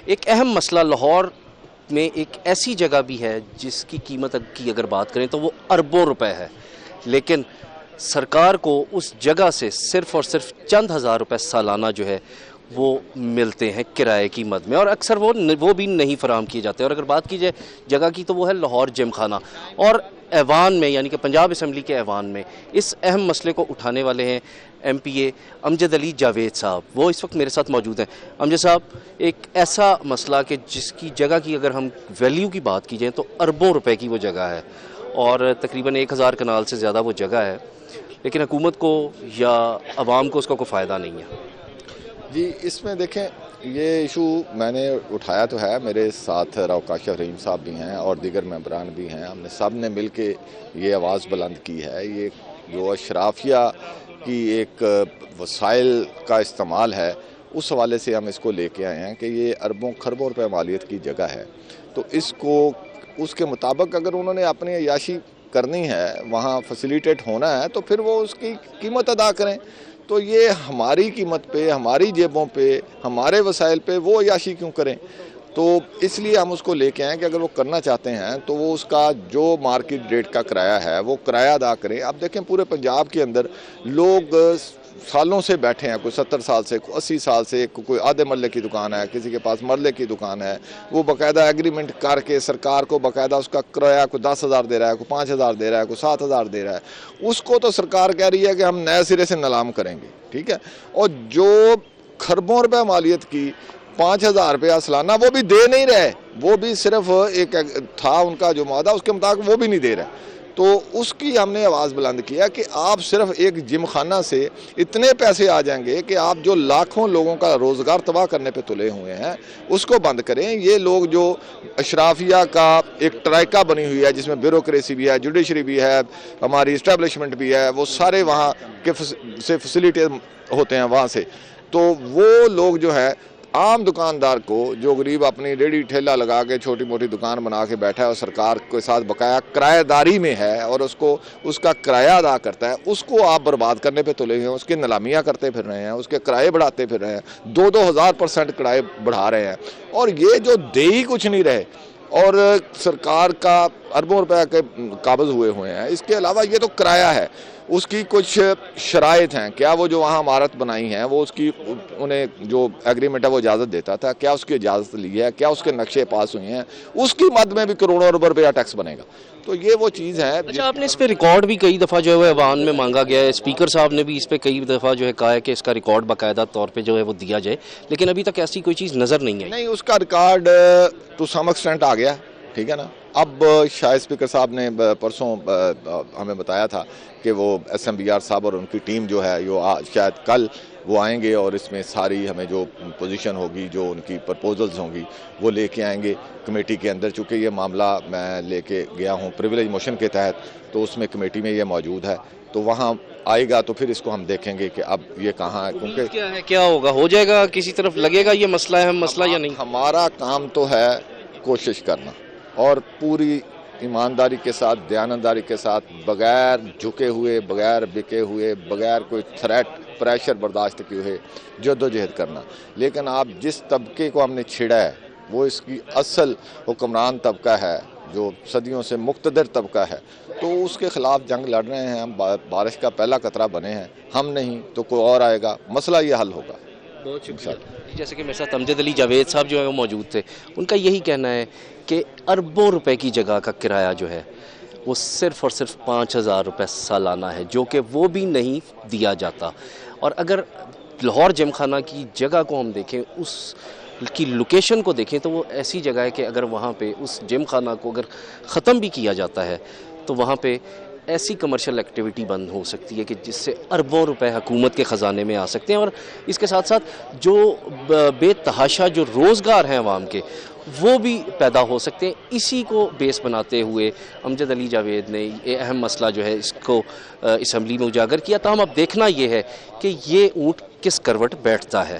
ایک اہم مسئلہ لاہور میں ایک ایسی جگہ بھی ہے جس کی قیمت کی اگر بات کریں تو وہ اربوں روپے ہے، لیکن سرکار کو اس جگہ سے صرف اور صرف چند ہزار روپے سالانہ جو ہے وہ ملتے ہیں کرائے کی مد میں، اور اکثر وہ بھی نہیں فراہم کیے جاتے۔ اور اگر بات کی جائے جگہ کی تو وہ ہے لاہور جم خانہ، اور ایوان میں یعنی کہ پنجاب اسمبلی کے ایوان میں اس اہم مسئلے کو اٹھانے والے ہیں ایم پی اے امجد علی جاوید صاحب، وہ اس وقت میرے ساتھ موجود ہیں۔ امجد صاحب، ایک ایسا مسئلہ کہ جس کی جگہ کی اگر ہم ویلیو کی بات کی جائے تو اربوں روپے کی وہ جگہ ہے، اور تقریباً 1000 کنال سے زیادہ وہ جگہ ہے، لیکن حکومت کو یا عوام کو اس کا کوئی فائدہ نہیں ہے۔ جی، اس میں دیکھیں، یہ ایشو میں نے اٹھایا تو ہے، میرے ساتھ راؤ کاشف رحیم صاحب بھی ہیں اور دیگر ممبران بھی ہیں، ہم نے سب نے مل کے یہ آواز بلند کی ہے۔ یہ جو اشرافیہ کی ایک وسائل کا استعمال ہے، اس حوالے سے ہم اس کو لے کے آئے ہیں کہ یہ اربوں خربوں روپے مالیت کی جگہ ہے، تو اس کو اس کے مطابق اگر انہوں نے اپنی عیاشی کرنی ہے، وہاں فیسیلیٹیٹ ہونا ہے، تو پھر وہ اس کی قیمت ادا کریں۔ تو یہ ہماری قیمت پہ، ہماری جیبوں پہ، ہمارے وسائل پہ وہ عیاشی کیوں کریں؟ تو اس لیے ہم اس کو لے کے آئیں کہ اگر وہ کرنا چاہتے ہیں تو وہ اس کا جو مارکیٹ ریٹ کا کرایہ ہے وہ کرایہ ادا کریں۔ اب دیکھیں، پورے پنجاب کے اندر لوگ سالوں سے بیٹھے ہیں، کوئی 70 سال سے، کوئی 80 سال سے، کوئی آدھے مرلے کی دکان ہے، کسی کے پاس مرلے کی دکان ہے، وہ باقاعدہ ایگریمنٹ کر کے سرکار کو باقاعدہ اس کا کرایہ کوئی 10,000 دے رہا ہے، کوئی 5,000 دے رہا ہے، کوئی 7,000 دے رہا ہے۔ اس کو تو سرکار کہہ رہی ہے کہ ہم نئے سرے سے نیلام کریں گے، ٹھیک ہے، اور جو خربوں روپے مالیت کی 5,000 روپیہ سالانہ وہ بھی دے نہیں رہے، وہ بھی صرف ایک تھا ان کا جو معاہدہ، اس کے مطابق وہ بھی نہیں دے رہے، تو اس کی ہم نے آواز بلند کیا کہ آپ صرف ایک جم خانہ سے اتنے پیسے آ جائیں گے کہ آپ جو لاکھوں لوگوں کا روزگار تباہ کرنے پہ تلے ہوئے ہیں اس کو بند کریں۔ یہ لوگ جو اشرافیہ کا ایک ٹرائکا بنی ہوئی ہے، جس میں بیوروکریسی بھی ہے، جوڈیشری بھی ہے، ہماری اسٹیبلشمنٹ بھی ہے، وہ سارے وہاں کے سے فیسیلیٹیز ہوتے ہیں وہاں سے، تو وہ لوگ جو ہے عام دکاندار کو، جو غریب اپنی ریڑھی ٹھیلا لگا کے چھوٹی موٹی دکان بنا کے بیٹھا ہے اور سرکار کے ساتھ بقایا کرایہ داری میں ہے اور اس کا کرایہ ادا کرتا ہے، اس کو آپ برباد کرنے پہ تلے ہوئے ہیں، اس کی نیلامیاں کرتے پھر رہے ہیں، اس کے کرائے بڑھاتے پھر رہے ہیں، 2,000% کرائے بڑھا رہے ہیں، اور یہ جو دے ہی کچھ نہیں رہے اور سرکار کا اربوں روپے کے قابض ہوئے ہیں۔ اس کے علاوہ یہ تو کرایہ ہے، اس کی کچھ شرائط ہیں، کیا وہ جو وہاں عمارت بنائی ہیں وہ اس کی انہیں جو ایگریمنٹ ہے وہ اجازت دیتا تھا، کیا اس کی اجازت لی ہے، کیا اس کے نقشے پاس ہوئے ہیں، اس کی مد میں بھی کروڑوں روپیہ ٹیکس بنے گا، تو یہ وہ چیز ہے۔ اچھا، آپ نے اس پہ ریکارڈ بھی کئی دفعہ جو ہے ایوان میں مانگا گیا ہے، اسپیکر صاحب نے بھی اس پہ کئی دفعہ جو ہے کہا ہے کہ اس کا ریکارڈ باقاعدہ طور پہ جو ہے وہ دیا جائے، لیکن ابھی تک ایسی کوئی چیز نظر نہیں آئی۔ نہیں، اس کا ریکارڈ ٹو سم ایکسٹینٹ آ گیا، ٹھیک ہے نا۔ اب شاید اسپیکر صاحب نے پرسوں ہمیں بتایا تھا کہ وہ ایس ایم بی آر صاحب اور ان کی ٹیم جو ہے شاید کل وہ آئیں گے اور اس میں ساری ہمیں جو پوزیشن ہوگی، جو ان کی پرپوزلز ہوں گی، وہ لے کے آئیں گے کمیٹی کے اندر۔ چونکہ یہ معاملہ میں لے کے گیا ہوں پریویلیج موشن کے تحت، تو اس میں کمیٹی میں یہ موجود ہے، تو وہاں آئے گا تو پھر اس کو ہم دیکھیں گے کہ اب یہ کہاں ہے، کیونکہ کیا ہے، کیا ہوگا، ہو جائے گا، کسی طرف لگے گا یہ مسئلہ ہے، مسئلہ یا نہیں؟ ہمارا کام تو ہے کوشش کرنا، اور پوری ایمانداری کے ساتھ، دیانتداری کے ساتھ، بغیر جھکے ہوئے، بغیر بکے ہوئے، بغیر کوئی تھریٹ پریشر برداشت کیے ہوئے جدوجہد کرنا۔ لیکن آپ جس طبقے کو ہم نے چھیڑا ہے وہ اس کی اصل حکمران طبقہ ہے، جو صدیوں سے مقتدر طبقہ ہے، تو اس کے خلاف جنگ لڑ رہے ہیں ہم، بارش کا پہلا قطرہ بنے ہیں ہم، نہیں تو کوئی اور آئے گا، مسئلہ یہ حل ہوگا۔ بہت شکریہ۔ جیسے کہ میرے ساتھ امجد علی جاوید صاحب جو ہے وہ موجود تھے، ان کا یہی کہنا ہے کہ اربوں روپے کی جگہ کا کرایہ جو ہے وہ صرف اور صرف 5,000 روپے سالانہ ہے، جو کہ وہ بھی نہیں دیا جاتا۔ اور اگر لاہور جم خانہ کی جگہ کو ہم دیکھیں، اس کی لوکیشن کو دیکھیں، تو وہ ایسی جگہ ہے کہ اگر وہاں پہ اس جم خانہ کو اگر ختم بھی کیا جاتا ہے تو وہاں پہ ایسی کمرشل ایکٹیویٹی بند ہو سکتی ہے کہ جس سے اربوں روپے حکومت کے خزانے میں آ سکتے ہیں، اور اس کے ساتھ ساتھ جو بے تحاشا جو روزگار ہیں عوام کے وہ بھی پیدا ہو سکتے ہیں۔ اسی کو بیس بناتے ہوئے امجد علی جاوید نے یہ اہم مسئلہ جو ہے اس کو اسمبلی میں اجاگر کیا، تاہم اب دیکھنا یہ ہے کہ یہ اونٹ کس کروٹ بیٹھتا ہے۔